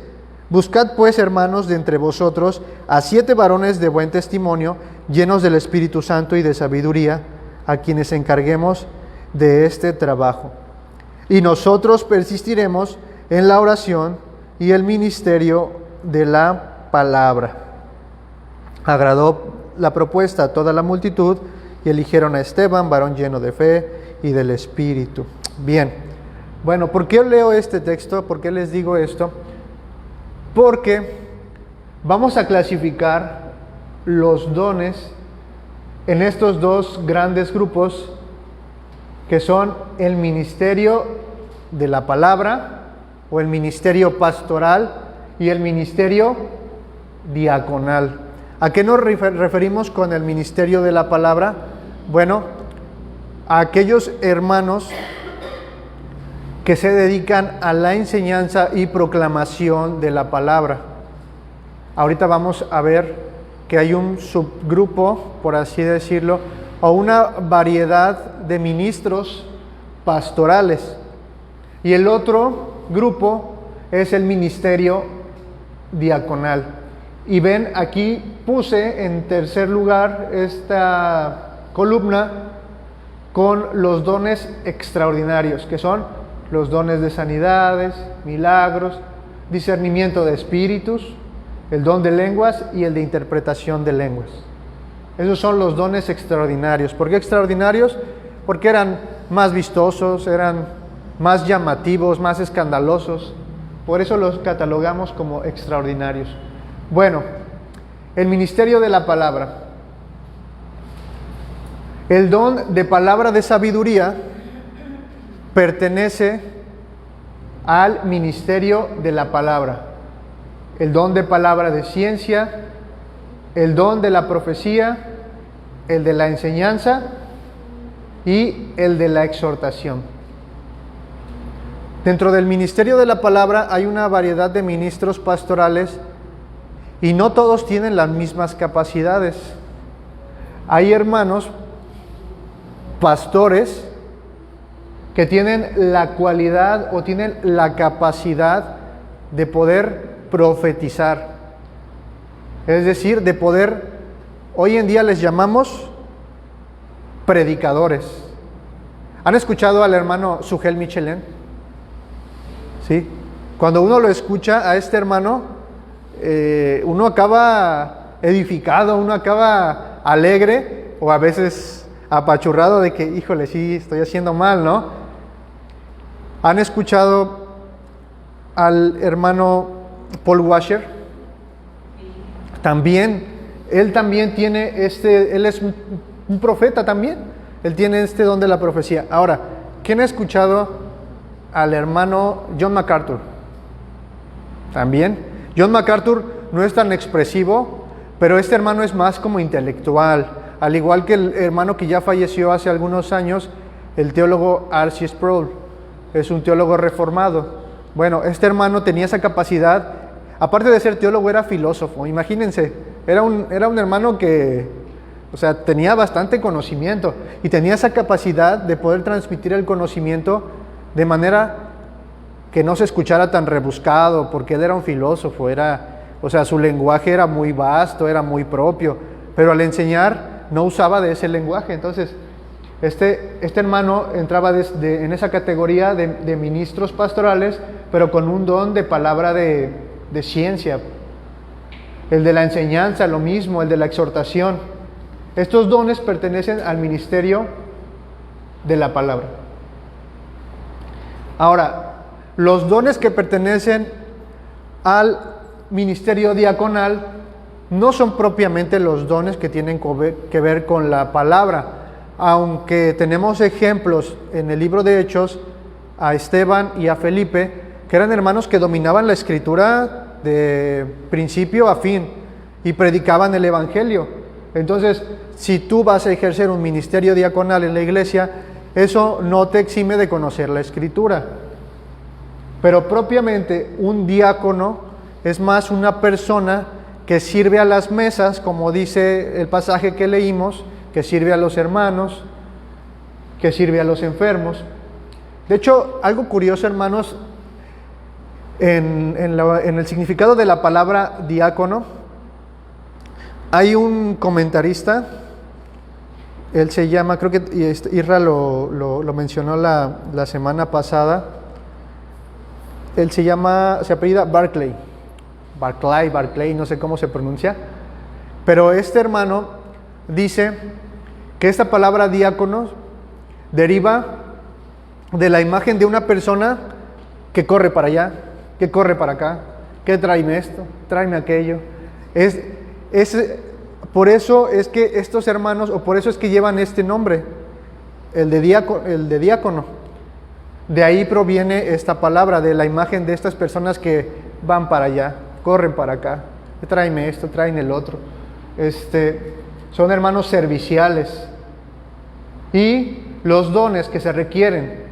buscad pues, hermanos, de entre vosotros a 7 varones de buen testimonio, llenos del Espíritu Santo y de sabiduría, a quienes encarguemos de este trabajo. Y nosotros persistiremos en la oración y el ministerio de la palabra. Agradó la propuesta a toda la multitud y eligieron a Esteban, varón lleno de fe y del Espíritu. Bien, bueno, ¿por qué leo este texto? ¿Por qué les digo esto? Porque vamos a clasificar los dones en estos dos grandes grupos que son el ministerio de la palabra o el ministerio pastoral y el ministerio diaconal. ¿A qué nos referimos con el ministerio de la palabra? Bueno, a aquellos hermanos que se dedican a la enseñanza y proclamación de la palabra. Ahorita vamos a ver que hay un subgrupo, por así decirlo, o una variedad de ministros pastorales. Y el otro grupo es el ministerio diaconal. Y ven, aquí puse en tercer lugar esta columna con los dones extraordinarios, que son los dones de sanidades, milagros, discernimiento de espíritus, el don de lenguas y el de interpretación de lenguas. Esos son los dones extraordinarios. ¿Por qué extraordinarios? Porque eran más vistosos, eran más llamativos, más escandalosos. Por eso los catalogamos como extraordinarios. Bueno, el ministerio de la palabra. El don de palabra de sabiduría pertenece al ministerio de la palabra. El don de palabra de ciencia, el don de la profecía, el de la enseñanza y el de la exhortación. Dentro del ministerio de la palabra hay una variedad de ministros pastorales y no todos tienen las mismas capacidades. Hay hermanos pastores que tienen la cualidad o tienen la capacidad de poder profetizar. Es decir, de poder, hoy en día les llamamos predicadores. ¿Han escuchado al hermano Sugel Michelin? ¿Sí? Cuando uno lo escucha a este hermano, uno acaba edificado, uno acaba alegre o a veces apachurrado de que, híjole, sí, estoy haciendo mal, ¿no? ¿Han escuchado al hermano Paul Washer? También, él también tiene él es un profeta también, él tiene este don de la profecía. Ahora, ¿quién ha escuchado al hermano John MacArthur? También. John MacArthur no es tan expresivo, pero este hermano es más como intelectual, al igual que el hermano que ya falleció hace algunos años, el teólogo R.C. Sproul, es un teólogo reformado. Bueno, este hermano tenía esa capacidad, aparte de ser teólogo, era filósofo, imagínense, era un hermano que, o sea, tenía bastante conocimiento y tenía esa capacidad de poder transmitir el conocimiento de manera que no se escuchara tan rebuscado, porque él era un filósofo, o sea, su lenguaje era muy vasto, era muy propio, pero al enseñar no usaba de ese lenguaje. Entonces, este hermano entraba en esa categoría de ministros pastorales, pero con un don de palabra de ciencia. El de la enseñanza, lo mismo, el de la exhortación. Estos dones pertenecen al ministerio de la palabra. Ahora, los dones que pertenecen al ministerio diaconal no son propiamente los dones que tienen que ver con la palabra, aunque tenemos ejemplos en el libro de Hechos a Esteban y a Felipe, que eran hermanos que dominaban la escritura de principio a fin y predicaban el evangelio. Entonces, si tú vas a ejercer un ministerio diaconal en la iglesia, eso no te exime de conocer la escritura. Pero propiamente un diácono es más una persona que sirve a las mesas, como dice el pasaje que leímos, que sirve a los hermanos, que sirve a los enfermos. De hecho, algo curioso, hermanos, en el significado de la palabra diácono, hay un comentarista, él se llama, creo que Isra lo mencionó la semana pasada, él se apellida Barclay, no sé cómo se pronuncia, pero este hermano dice que esta palabra diácono deriva de la imagen de una persona que corre para allá, que corre para acá, que tráeme esto, tráeme aquello. Por eso es que estos hermanos, o por eso es que llevan este nombre, el de diácono. De ahí proviene esta palabra, de la imagen de estas personas que van para allá, corren para acá, tráeme esto, traen el otro. Son hermanos serviciales. Y los dones que se requieren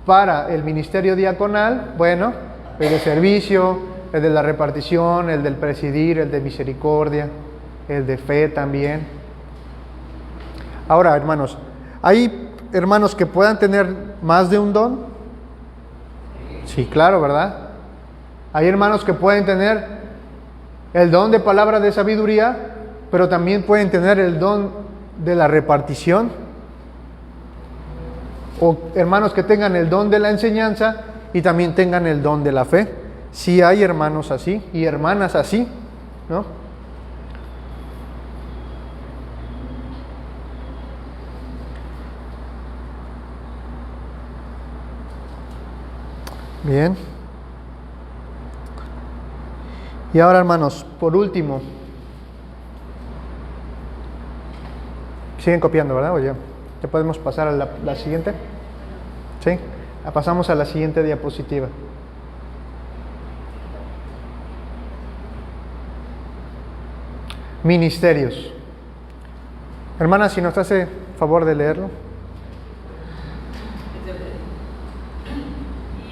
para el ministerio diaconal, bueno, el de servicio, el de la repartición, el del presidir, el de misericordia, el de fe también. Ahora, hermanos, ¿hay hermanos que puedan tener más de un don? Sí, claro, ¿verdad? Hay hermanos que pueden tener el don de palabra de sabiduría, pero también pueden tener el don de la repartición. O hermanos que tengan el don de la enseñanza y también tengan el don de la fe. Sí hay hermanos así y hermanas así, ¿no? Bien. Y ahora, hermanos, por último, siguen copiando, ¿verdad? Oye, ¿ya podemos pasar a la siguiente? ¿Sí? Pasamos a la siguiente diapositiva. Ministerios. Hermana, si nos hace favor de leerlo.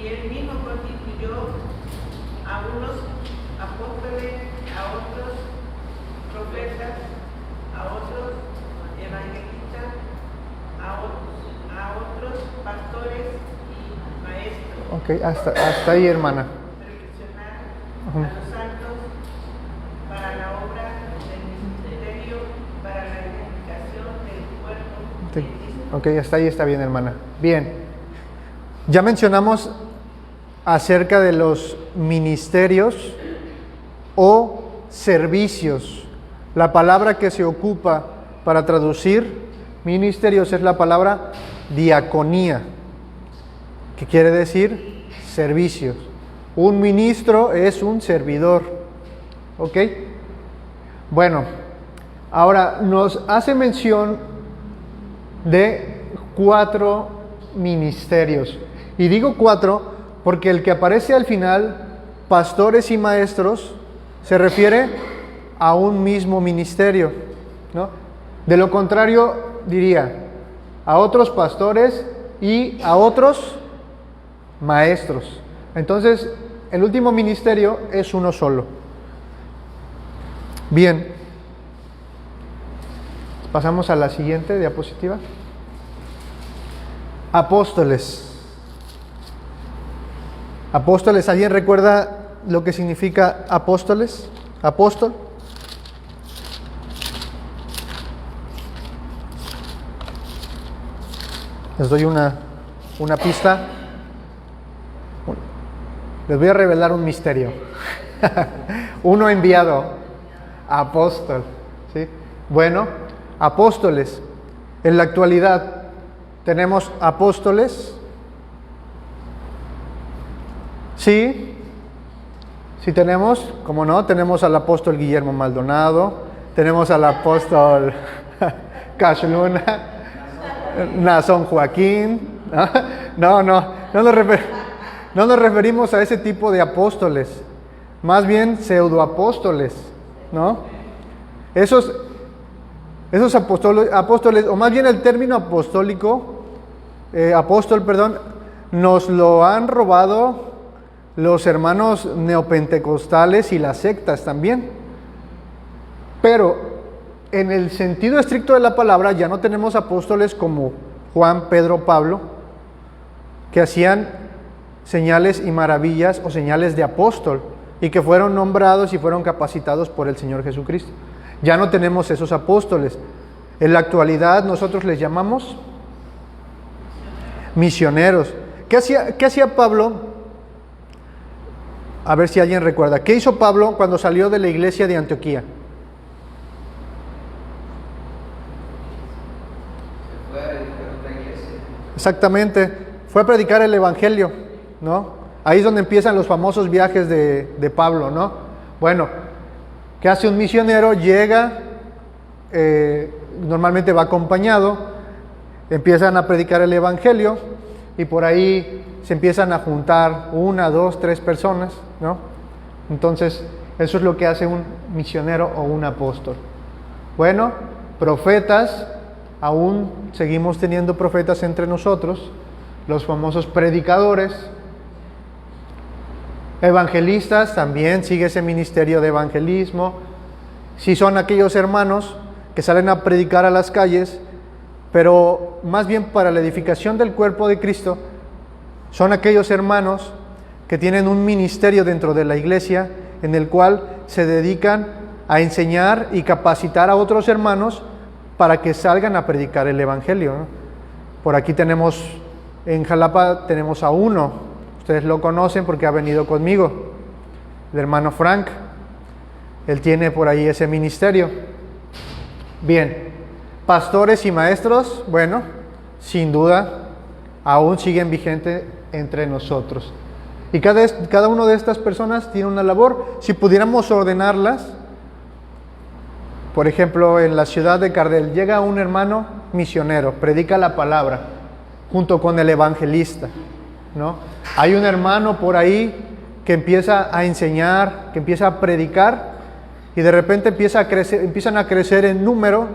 Y y él mismo constituyó a unos apóstoles, a otros profetas, a otros evangelistas, a otros pastores y maestros. Ok, hasta ahí, hermana. Perfeccionar Ujú. a los santos para la obra del ministerio, para la edificación del cuerpo de Sí. Cristo. Ok, hasta ahí está bien, hermana. Bien. Ya mencionamos acerca de los ministerios o servicios. La palabra que se ocupa para traducir ministerios es la palabra diaconía, que quiere decir servicios. Un ministro es un servidor. ¿Ok? Bueno, ahora nos hace mención de 4 ministerios. Y digo 4 porque el que aparece al final, pastores y maestros, se refiere a un mismo ministerio, ¿no? De lo contrario, diría a otros pastores y a otros maestros. Entonces, el último ministerio es uno solo. Bien. Pasamos a la siguiente diapositiva. Apóstoles. Apóstoles, ¿alguien recuerda lo que significa apóstoles? Apóstol. Les doy una pista. Les voy a revelar un misterio. Uno enviado, apóstol. ¿Sí? Bueno, apóstoles. En la actualidad tenemos apóstoles. Sí, sí tenemos, como no, tenemos al apóstol Guillermo Maldonado, tenemos al apóstol Cash Luna, Nazón Joaquín. No nos referimos a ese tipo de apóstoles, más bien pseudoapóstoles, ¿no? Esos apóstoles, o más bien el término apóstol, nos lo han robado los hermanos neopentecostales y las sectas también. Pero en el sentido estricto de la palabra ya no tenemos apóstoles como Juan, Pedro, Pablo, que hacían señales y maravillas o señales de apóstol y que fueron nombrados y fueron capacitados por el Señor Jesucristo. Ya no tenemos esos apóstoles. En la actualidad nosotros les llamamos misioneros. ¿Qué hacía Pablo? A ver si alguien recuerda. ¿Qué hizo Pablo cuando salió de la iglesia de Antioquía? Se fue a dedicar a otra iglesia. Exactamente, fue a predicar el evangelio, ¿no? Ahí es donde empiezan los famosos viajes de Pablo, ¿no? Bueno, ¿qué hace un misionero? Llega, normalmente va acompañado, empiezan a predicar el evangelio y por ahí se empiezan a juntar 1, 2, 3 personas, ¿no? Entonces, eso es lo que hace un misionero o un apóstol. Bueno, profetas, aún seguimos teniendo profetas entre nosotros, los famosos predicadores. Evangelistas, también sigue ese ministerio de evangelismo. Sí son aquellos hermanos que salen a predicar a las calles, pero más bien para la edificación del cuerpo de Cristo. Son aquellos hermanos que tienen un ministerio dentro de la iglesia en el cual se dedican a enseñar y capacitar a otros hermanos para que salgan a predicar el evangelio, ¿no? Por aquí tenemos, en Jalapa tenemos a uno, ustedes lo conocen porque ha venido conmigo, el hermano Frank. Él tiene por ahí ese ministerio. Bien, pastores y maestros, bueno, sin duda, aún siguen vigentes entre nosotros. Y cada una de estas personas tiene una labor. Si pudiéramos ordenarlas, por ejemplo, en la ciudad de Cardel, llega un hermano misionero, predica la palabra, junto con el evangelista, ¿no? Hay un hermano por ahí que empieza a enseñar, que empieza a predicar, y de repente empiezan a crecer en número,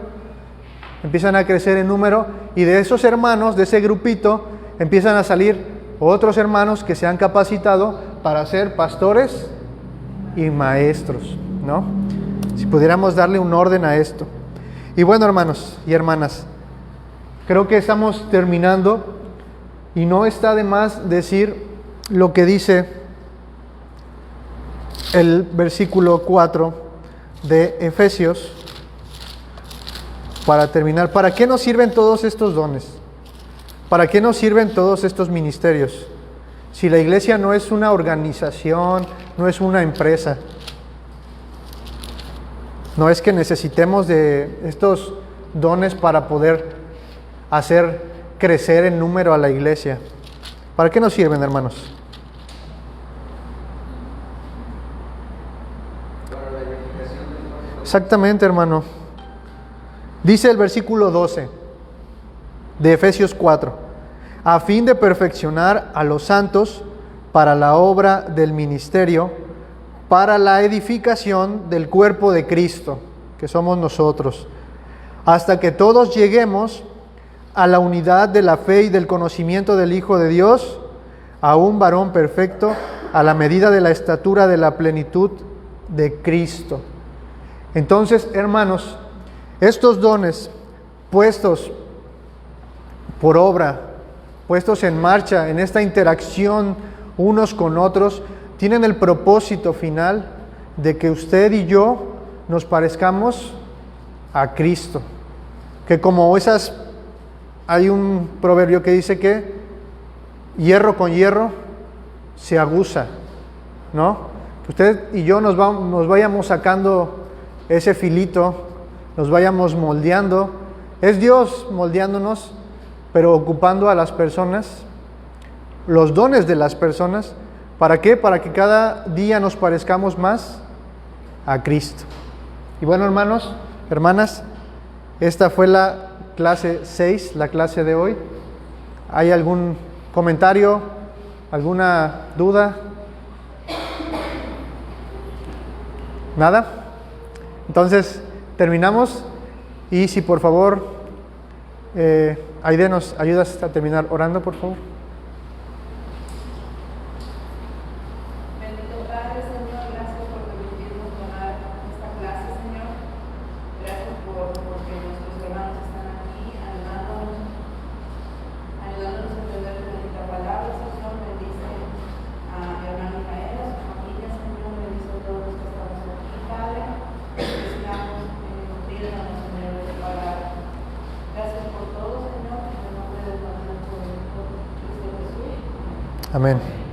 y de esos hermanos, de ese grupito, empiezan a salir otros hermanos que se han capacitado para ser pastores y maestros, ¿no? Si pudiéramos darle un orden a esto. Y bueno, hermanos y hermanas, creo que estamos terminando y no está de más decir lo que dice el versículo 4 de Efesios para terminar. ¿Para qué nos sirven todos estos dones? ¿Para qué nos sirven todos estos ministerios? Si la iglesia no es una organización, no es una empresa. No es que necesitemos de estos dones para poder hacer crecer en número a la iglesia. ¿Para qué nos sirven, hermanos? Para la edificación del cuerpo. Exactamente, hermano. Dice el versículo 12 de Efesios 4, a fin de perfeccionar a los santos para la obra del ministerio, para la edificación del cuerpo de Cristo, que somos nosotros, hasta que todos lleguemos a la unidad de la fe y del conocimiento del Hijo de Dios, a un varón perfecto, a la medida de la estatura de la plenitud de Cristo. Entonces, hermanos, estos dones puestos por obra, puestos en marcha en esta interacción unos con otros, tienen el propósito final de que usted y yo nos parezcamos a Cristo. Que como esas, hay un proverbio que dice que hierro con hierro se aguza, ¿no? Que usted y yo nos vayamos sacando ese filito, nos vayamos moldeando. Es Dios moldeándonos, pero ocupando a las personas, los dones de las personas. ¿Para qué? Para que cada día nos parezcamos más a Cristo. Y bueno, hermanos, hermanas, esta fue la clase 6, la clase de hoy. ¿Hay algún comentario? ¿Alguna duda? ¿Nada? Entonces, terminamos. Y si por favor, Aide, ¿nos ayudas a terminar orando, por favor? Bendito Padre, Señor, gracias por permitirnos tomar esta clase, Señor. Gracias porque nuestros hermanos están aquí ayudándonos a entender tu bendita palabra, Señor. Bendice a mi hermano Israel, a su familia, Señor. Bendice a todos los que estamos aquí, Padre. Que sigamos nutrirnos, Señor, de tu palabra. Gracias por todo, Señor. En el nombre del Padre, por Cristo Jesús. Amén.